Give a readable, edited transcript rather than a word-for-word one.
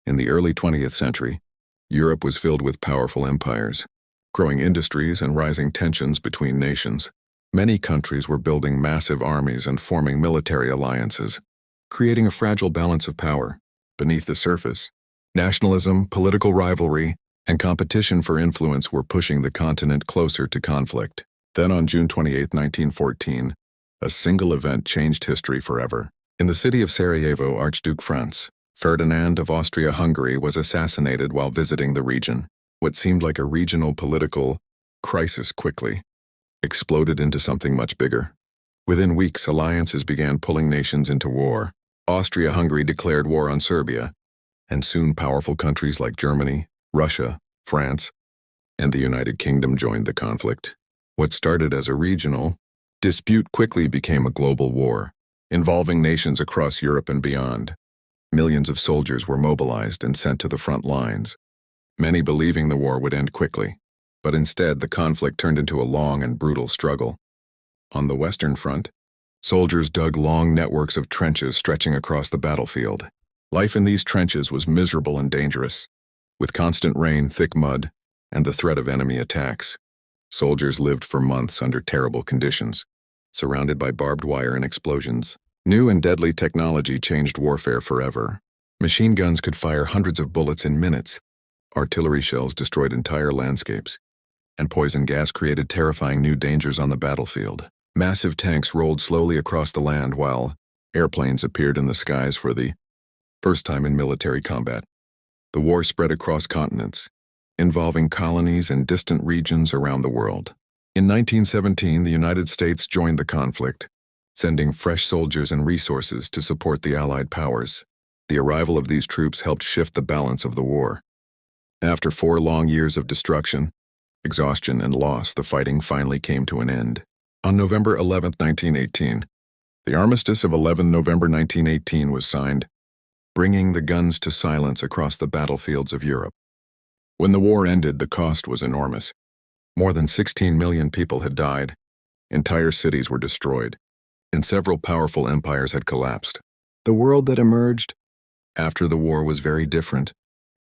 In the early 20th century, Europe was filled with powerful empires, growing industries and rising tensions between nations. Many countries were building massive armies and forming military alliances, creating a fragile balance of power. Beneath the surface, nationalism, political rivalry, and competition for influence were pushing the continent closer to conflict. Then on June 28, 1914, a single event changed history forever. In the city of Sarajevo, Archduke Franz Ferdinand of Austria-Hungary was assassinated while visiting the region. What seemed like a regional political crisis quickly exploded into something much bigger. Within weeks, alliances began pulling nations into war. Austria-Hungary declared war on Serbia, and soon powerful countries like Germany, Russia, France, and the United Kingdom joined the conflict. What started as a regional dispute quickly became a global war, involving nations across Europe and beyond. Millions of soldiers were mobilized and sent to the front lines, many believing the war would end quickly. But instead, the conflict turned into a long and brutal struggle. On the Western Front, soldiers dug long networks of trenches stretching across the battlefield. Life in these trenches was miserable and dangerous, with constant rain, thick mud, and the threat of enemy attacks. Soldiers lived for months under terrible conditions, surrounded by barbed wire and explosions. New and deadly technology changed warfare forever. Machine guns could fire hundreds of bullets in minutes. Artillery shells destroyed entire landscapes, and poison gas created terrifying new dangers on the battlefield. Massive tanks rolled slowly across the land while airplanes appeared in the skies for the first time in military combat. The war spread across continents, involving colonies and distant regions around the world. In 1917, the United States joined the conflict, sending fresh soldiers and resources to support the Allied powers. The arrival of these troops helped shift the balance of the war. After 4 long years of destruction, exhaustion, and loss, the fighting finally came to an end. On November 11, 1918, the Armistice of 11 November 1918 was signed, bringing the guns to silence across the battlefields of Europe. When the war ended, the cost was enormous. More than 16 million people had died, entire cities were destroyed, and several powerful empires had collapsed. The world that emerged after the war was very different.